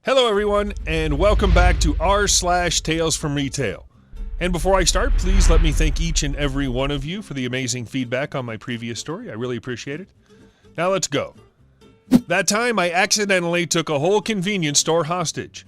Hello everyone, and welcome back to R Slash TalesFromRetail. And before I start, please let me thank each and every one of you for the amazing feedback on my previous story. I really appreciate it. Now let's go. That time I accidentally took a whole convenience store hostage.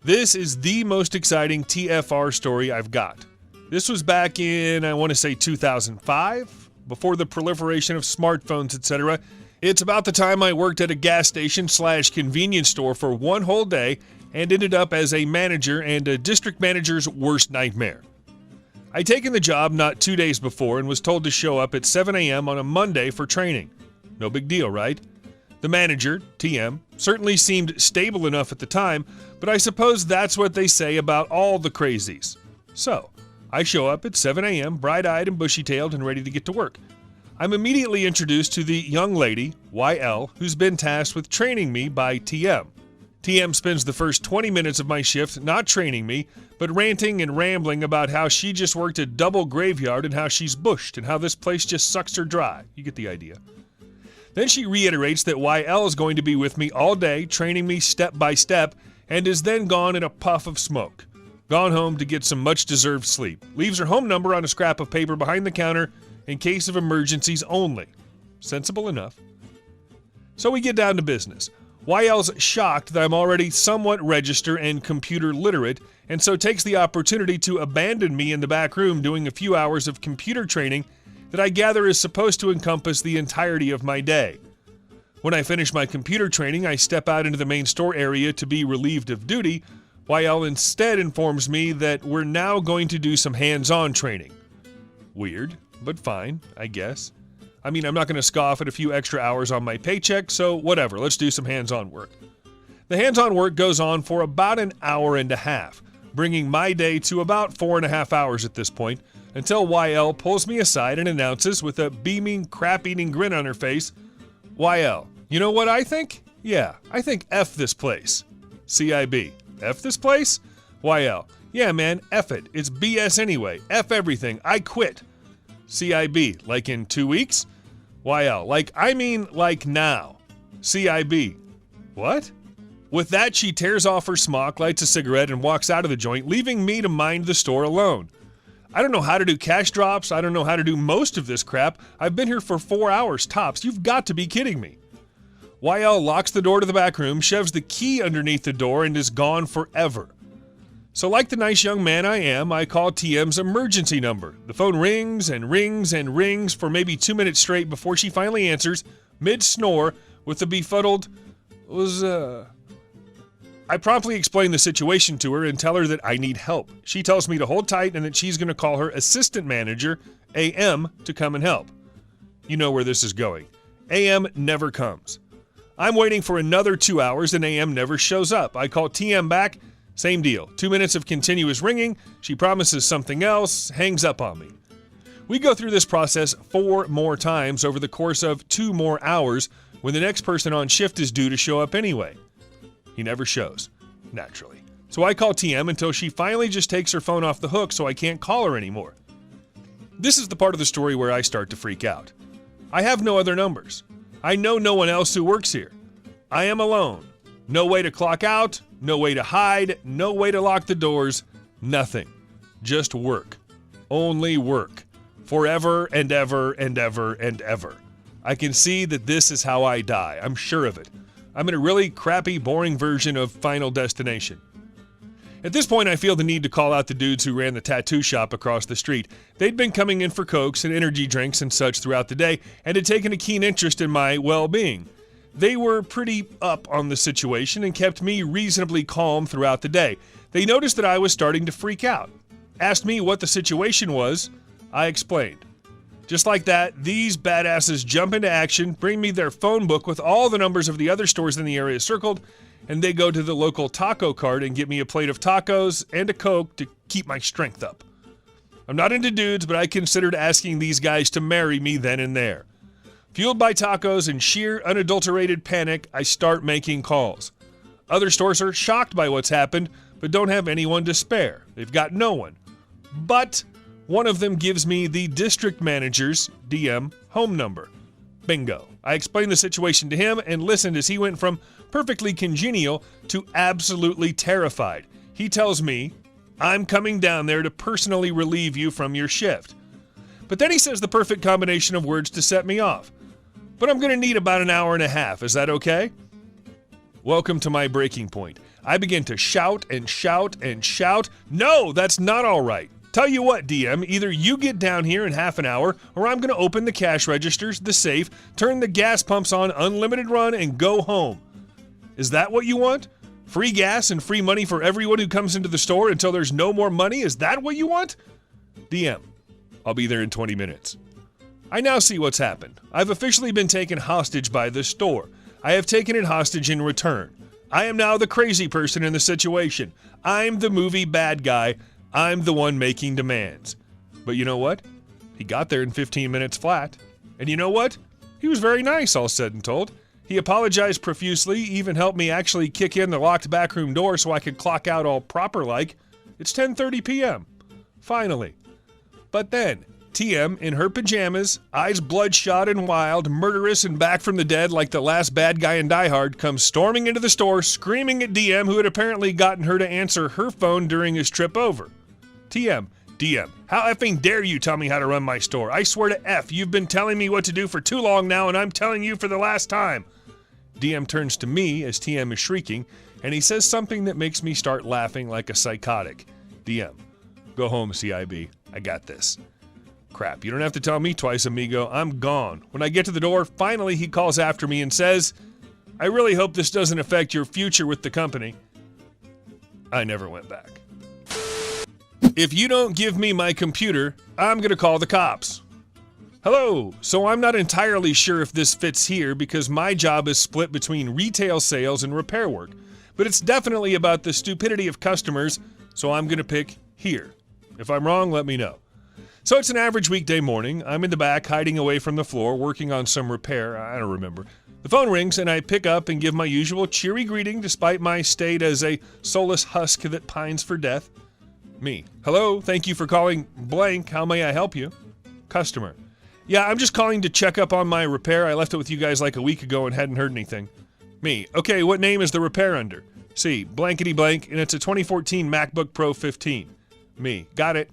This is the most exciting TFR story I've got. This was back in, I want to say 2005, before the proliferation of smartphones, etc. It's about the time I worked at a gas station / convenience store for one whole day and ended up as a manager and a district manager's worst nightmare. I'd taken the job not 2 days before and was told to show up at 7 a.m. on a Monday for training. No big deal, right? The manager, TM, certainly seemed stable enough at the time, but I suppose that's what they say about all the crazies. So, I show up at 7 a.m., bright-eyed and bushy-tailed and ready to get to work. I'm immediately introduced to the young lady, YL, who's been tasked with training me by TM. TM spends the first 20 minutes of my shift not training me, but ranting and rambling about how she just worked a double graveyard and how she's bushed and how this place just sucks her dry. You get the idea. Then she reiterates that YL is going to be with me all day, training me step by step, and is then gone in a puff of smoke. Gone home to get some much-deserved sleep. Leaves her home number on a scrap of paper behind the counter in case of emergencies only. Sensible enough. So we get down to business. YL's shocked that I'm already somewhat register and computer literate, and so takes the opportunity to abandon me in the back room doing a few hours of computer training that I gather is supposed to encompass the entirety of my day. When I finish my computer training, I step out into the main store area to be relieved of duty. YL instead informs me that we're now going to do some hands-on training. Weird, but fine, I guess. I mean, I'm not going to scoff at a few extra hours on my paycheck, so whatever, let's do some hands-on work. The hands-on work goes on for about an hour and a half, bringing my day to about 4.5 hours at this point, until YL pulls me aside and announces with a beaming, crap-eating grin on her face, YL, you know what I think? Yeah, I think F this place. CIB, F this place? YL, yeah man, F it, it's BS anyway, F everything, I quit. CIB, like in 2 weeks? YL, like now. CIB, what? With that, she tears off her smock, lights a cigarette, and walks out of the joint, leaving me to mind the store alone. I don't know how to do cash drops, I don't know how to do most of this crap. I've been here for 4 hours tops, you've got to be kidding me. YL locks the door to the back room, shoves the key underneath the door, and is gone forever. So like the nice young man I am, I call TM's emergency number. The phone rings and rings and rings for maybe 2 minutes straight before she finally answers, mid-snore, with a befuddled, I promptly explain the situation to her and tell her that I need help. She tells me to hold tight and that she's going to call her assistant manager, AM, to come and help. You know where this is going. AM never comes. I'm waiting for another 2 hours and AM never shows up. I call TM back. Same deal. 2 minutes of continuous ringing. She promises something else, hangs up on me. We go through this process 4 more times over the course of 2 more hours when the next person on shift is due to show up anyway. He never shows, naturally. So I call TM until she finally just takes her phone off the hook so I can't call her anymore. This is the part of the story where I start to freak out. I have no other numbers. I know no one else who works here. I am alone. No way to clock out, no way to hide, no way to lock the doors, nothing. Just work. Only work. Forever and ever and ever and ever. I can see that this is how I die. I'm sure of it. I'm in a really crappy, boring version of Final Destination. At this point, I feel the need to call out the dudes who ran the tattoo shop across the street. They'd been coming in for cokes and energy drinks and such throughout the day and had taken a keen interest in my well-being. They were pretty up on the situation and kept me reasonably calm throughout the day. They noticed that I was starting to freak out. Asked me what the situation was. I explained. Just like that, these badasses jump into action, bring me their phone book with all the numbers of the other stores in the area circled, and they go to the local taco cart and get me a plate of tacos and a Coke to keep my strength up. I'm not into dudes, but I considered asking these guys to marry me then and there. Fueled by tacos and sheer unadulterated panic, I start making calls. Other stores are shocked by what's happened, but don't have anyone to spare. They've got no one. But one of them gives me the district manager's, DM, home number. Bingo. I explained the situation to him and listened as he went from perfectly congenial to absolutely terrified. He tells me, I'm coming down there to personally relieve you from your shift. But then he says the perfect combination of words to set me off. But I'm going to need about an hour and a half. Is that okay? Welcome to my breaking point. I begin to shout and shout and shout. No, that's not all right. Tell you what, DM, either you get down here in half an hour, or I'm going to open the cash registers, the safe, turn the gas pumps on unlimited run, and go home. Is that what you want? Free gas and free money for everyone who comes into the store until there's no more money? Is that what you want? DM, I'll be there in 20 minutes. I now see what's happened. I've officially been taken hostage by the store. I have taken it hostage in return. I am now the crazy person in the situation. I'm the movie bad guy. I'm the one making demands. But you know what? He got there in 15 minutes flat. And you know what? He was very nice, all said and told. He apologized profusely, even helped me actually kick in the locked backroom door so I could clock out all proper-like. It's 10:30 p.m. Finally. But then, TM, in her pajamas, eyes bloodshot and wild, murderous and back from the dead like the last bad guy in Die Hard, comes storming into the store, screaming at DM, who had apparently gotten her to answer her phone during his trip over. TM, DM, how effing dare you tell me how to run my store? I swear to F, you've been telling me what to do for too long now, and I'm telling you for the last time. DM turns to me as TM is shrieking, and he says something that makes me start laughing like a psychotic. DM, go home, CIB. I got this. Crap, you don't have to tell me twice, amigo. I'm gone. When I get to the door, finally he calls after me and says, I really hope this doesn't affect your future with the company. I never went back. If you don't give me my computer, I'm gonna call the cops. Hello, so I'm not entirely sure if this fits here because my job is split between retail sales and repair work, but it's definitely about the stupidity of customers, so I'm gonna pick here. If I'm wrong, let me know. So it's an average weekday morning. I'm in the back, hiding away from the floor, working on some repair. I don't remember. The phone rings, and I pick up and give my usual cheery greeting despite my state as a soulless husk that pines for death. Me. Hello, thank you for calling blank. How may I help you? Customer. Yeah, I'm just calling to check up on my repair. I left it with you guys like a week ago and hadn't heard anything. Me. Okay, what name is the repair under? C. Blankety blank, and it's a 2014 MacBook Pro 15. Me. Got it.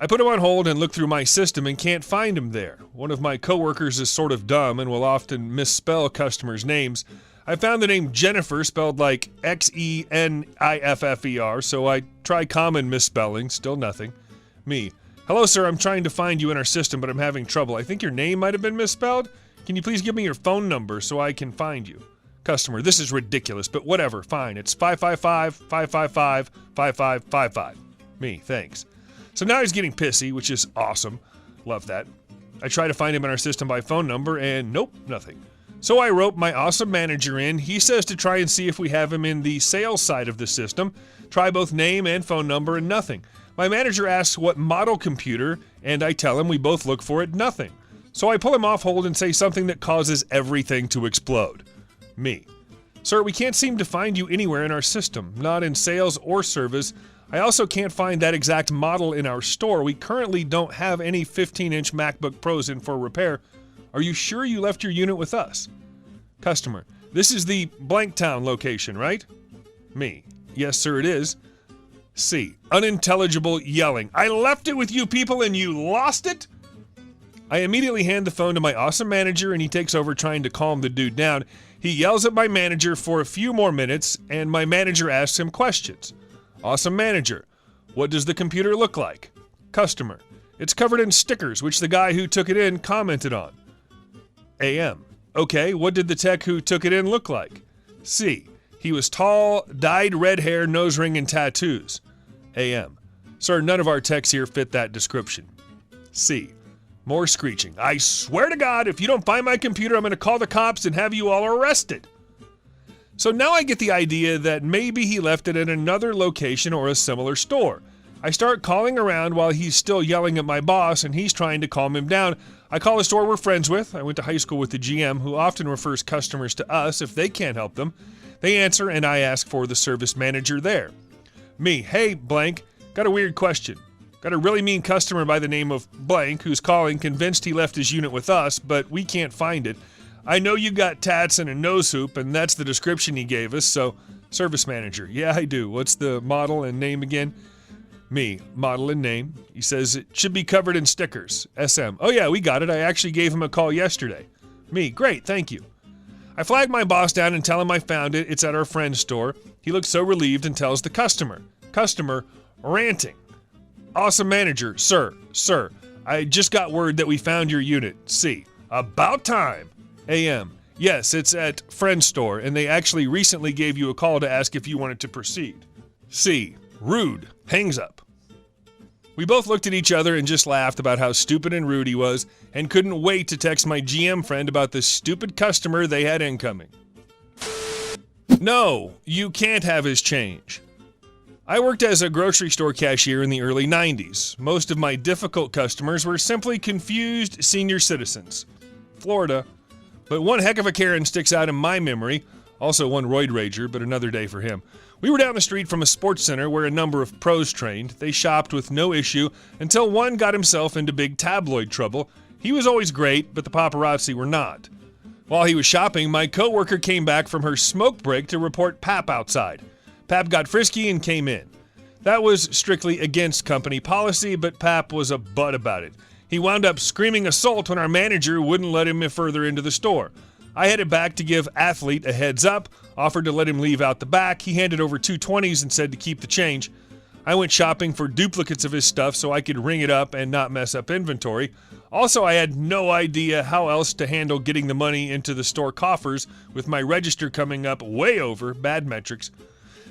I put him on hold and look through my system and can't find him there. One of my coworkers is sort of dumb and will often misspell customers' names. I found the name Jennifer spelled like Xeniffer, so I try common misspelling, still nothing. Me. Hello, sir, I'm trying to find you in our system, but I'm having trouble. I think your name might have been misspelled. Can you please give me your phone number so I can find you? Customer, this is ridiculous, but whatever, fine. It's 555-555-5555. Me, thanks. So now he's getting pissy, which is awesome. Love that. I try to find him in our system by phone number, and nope, nothing. So I rope my awesome manager in. He says to try and see if we have him in the sales side of the system. Try both name and phone number, and nothing. My manager asks what model computer, and I tell him we both look for it, nothing. So I pull him off hold and say something that causes everything to explode. Me. Sir, we can't seem to find you anywhere in our system, not in sales or service. I also can't find that exact model in our store. We currently don't have any 15-inch MacBook Pros in for repair. Are you sure you left your unit with us? Customer. This is the Blanktown location, right? Me. Yes, sir, it is. C. Unintelligible yelling. I left it with you people and you lost it? I immediately hand the phone to my awesome manager and he takes over trying to calm the dude down. He yells at my manager for a few more minutes and my manager asks him questions. Awesome manager. What does the computer look like? Customer. It's covered in stickers, which the guy who took it in commented on. AM. Okay, what did the tech who took it in look like? C. He was tall, dyed red hair, nose ring, and tattoos. AM. Sir, none of our techs here fit that description. C. More screeching. I swear to God, if you don't find my computer, I'm going to call the cops and have you all arrested. So now I get the idea that maybe he left it at another location or a similar store. I start calling around while he's still yelling at my boss and he's trying to calm him down. I call a store we're friends with. I went to high school with the GM who often refers customers to us if they can't help them. They answer and I ask for the service manager there. Me, hey blank, got a weird question. Got a really mean customer by the name of blank who's calling convinced he left his unit with us, but we can't find it. I know you got tats and a nose hoop, and that's the description he gave us, so service manager. Yeah, I do. What's the model and name again? Me, model and name. He says it should be covered in stickers. SM. Oh yeah, we got it. I actually gave him a call yesterday. Me, great, thank you. I flag my boss down and tell him I found it. It's at our friend's store. He looks so relieved and tells the customer. Customer ranting. Awesome manager, sir, I just got word that we found your unit. C. About time. AM. Yes, it's at friend's store, and they actually recently gave you a call to ask if you wanted to proceed. C. Rude. Hangs up. We both looked at each other and just laughed about how stupid and rude he was, and couldn't wait to text my GM friend about the stupid customer they had incoming. No, you can't have his change. I worked as a grocery store cashier in the early 90s. Most of my difficult customers were simply confused senior citizens. Florida. But one heck of a Karen sticks out in my memory. Also one roid rager, but another day for him. We were down the street from a sports center where a number of pros trained. They shopped with no issue until one got himself into big tabloid trouble. He was always great, but the paparazzi were not. While he was shopping, my coworker came back from her smoke break to report Pap outside. Pap got frisky and came in. That was strictly against company policy, but Pap was a butt about it. He wound up screaming assault when our manager wouldn't let him further into the store. I headed back to give Athlete a heads up, offered to let him leave out the back. He handed over 2 20s and said to keep the change. I went shopping for duplicates of his stuff so I could ring it up and not mess up inventory. Also, I had no idea how else to handle getting the money into the store coffers with my register coming up way over bad metrics.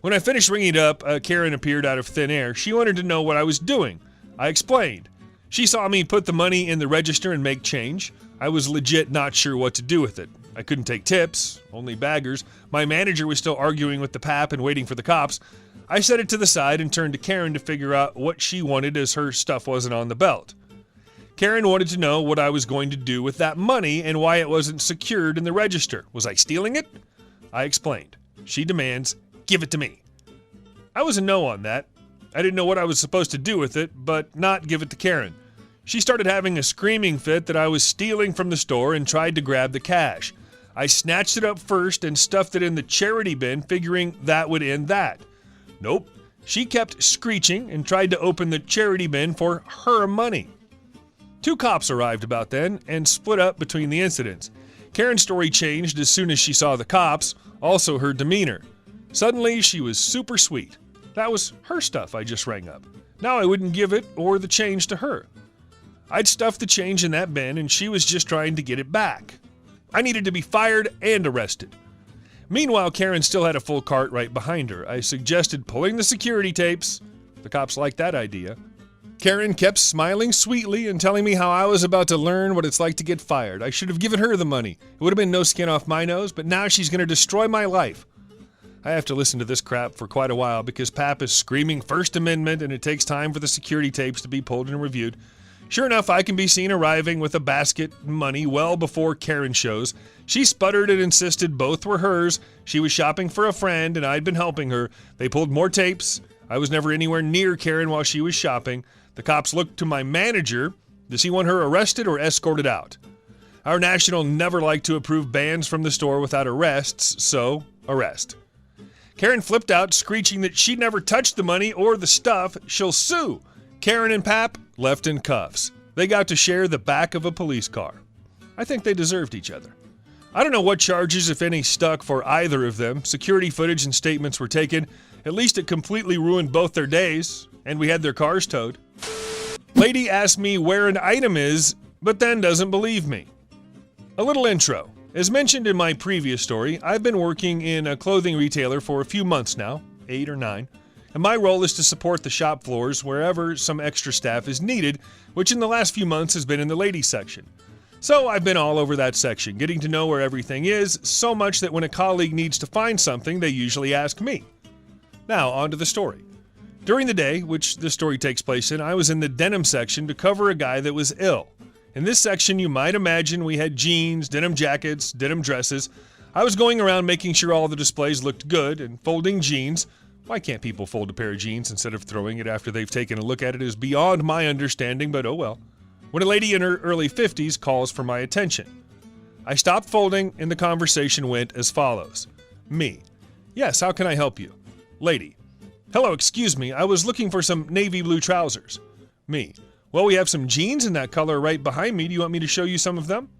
When I finished ringing it up, Karen appeared out of thin air. She wanted to know what I was doing. I explained. She saw me put the money in the register and make change. I was legit not sure what to do with it. I couldn't take tips, only baggers. My manager was still arguing with the Pap and waiting for the cops. I set it to the side and turned to Karen to figure out what she wanted as her stuff wasn't on the belt. Karen wanted to know what I was going to do with that money and why it wasn't secured in the register. Was I stealing it? I explained. She demands, give it to me. I was a no on that. I didn't know what I was supposed to do with it, but not give it to Karen. She started having a screaming fit that I was stealing from the store and tried to grab the cash. I snatched it up first and stuffed it in the charity bin, figuring that would end that. Nope. She kept screeching and tried to open the charity bin for her money. 2 cops arrived about then and split up between the incidents. Karen's story changed as soon as she saw the cops, also her demeanor. Suddenly, she was super sweet. That was her stuff I just rang up. Now I wouldn't give it or the change to her. I'd stuffed the change in that bin and she was just trying to get it back. I needed to be fired and arrested. Meanwhile, Karen still had a full cart right behind her. I suggested pulling the security tapes. The cops liked that idea. Karen kept smiling sweetly and telling me how I was about to learn what it's like to get fired. I should have given her the money. It would have been no skin off my nose, but now she's going to destroy my life. I have to listen to this crap for quite a while because Pap is screaming First Amendment and it takes time for the security tapes to be pulled and reviewed. Sure enough, I can be seen arriving with a basket money well before Karen shows. She sputtered and insisted both were hers. She was shopping for a friend and I'd been helping her. They pulled more tapes. I was never anywhere near Karen while she was shopping. The cops looked to my manager. Does he want her arrested or escorted out? Our national never liked to approve bans from the store without arrests, so arrest. Karen flipped out, screeching that she'd never touched the money or the stuff. She'll sue. Karen and Pap left in cuffs. They got to share the back of a police car. I think they deserved each other. I don't know what charges, if any, stuck for either of them. Security footage and statements were taken. At least it completely ruined both their days, and we had their cars towed. Lady asked me where an item is, but then doesn't believe me. A little intro. As mentioned in my previous story, I've been working in a clothing retailer for a few months now, 8 or 9, and my role is to support the shop floors wherever some extra staff is needed, which in the last few months has been in the ladies section. So I've been all over that section, getting to know where everything is, so much that when a colleague needs to find something, they usually ask me. Now, on to the story. During the day, which this story takes place in, I was in the denim section to cover a guy that was ill. In this section, you might imagine we had jeans, denim jackets, denim dresses. I was going around making sure all the displays looked good and folding jeans. Why can't people fold a pair of jeans instead of throwing it after they've taken a look at it is beyond my understanding, but oh well. When a lady in her early 50s calls for my attention. I stopped folding and the conversation went as follows. Me. Yes, how can I help you? Lady. Hello, excuse me, I was looking for some navy blue trousers. Me. Well, we have some jeans in that color right behind me. Do you want me to show you some of them?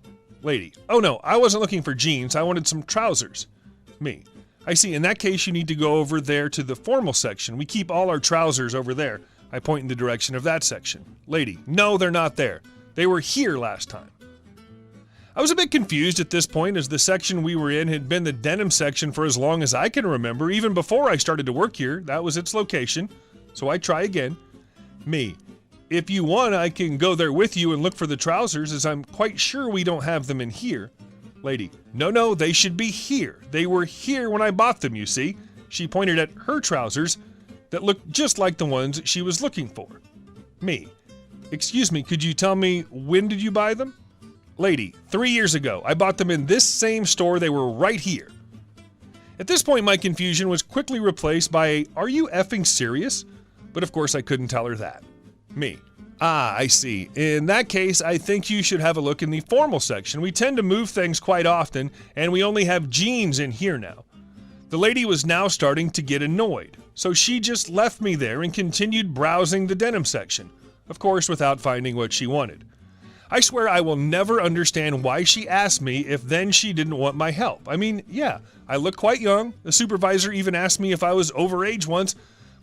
Lady. Oh no, I wasn't looking for jeans, I wanted some trousers. Me. I see, in that case you need to go over there to the formal section. We keep all our trousers over there. I point in the direction of that section. Lady. No, they're not there. They were here last time. I was a bit confused at this point, as the section we were in had been the denim section for as long as I can remember. Even before I started to work here, that was its location. So I try again. Me. If you want, I can go there with you and look for the trousers, as I'm quite sure we don't have them in here. Lady. No, they should be here. They were here when I bought them, you see. She pointed at her trousers that looked just like the ones she was looking for. Me. Excuse me, could you tell me, when did you buy them? Lady. 3 years ago. I bought them in this same store. They were right here. At this point, my confusion was quickly replaced by a, are you effing serious? But of course, I couldn't tell her that. Me. Ah, I see. In that case, I think you should have a look in the formal section. We tend to move things quite often, and we only have jeans in here now. The lady was now starting to get annoyed, so she just left me there and continued browsing the denim section, of course without finding what she wanted. I swear I will never understand why she asked me if then she didn't want my help. I mean, yeah, I look quite young. The supervisor even asked me if I was overage once,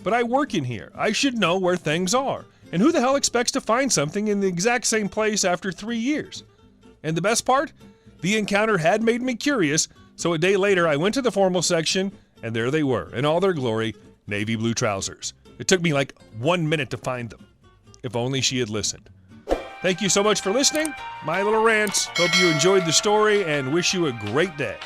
but I work in here. I should know where things are. And who the hell expects to find something in the exact same place after 3 years? And the best part? The encounter had made me curious, so a day later I went to the formal section, and there they were, in all their glory, navy blue trousers. It took me like 1 minute to find them. If only she had listened. Thank you so much for listening. My little rants. Hope you enjoyed the story and wish you a great day.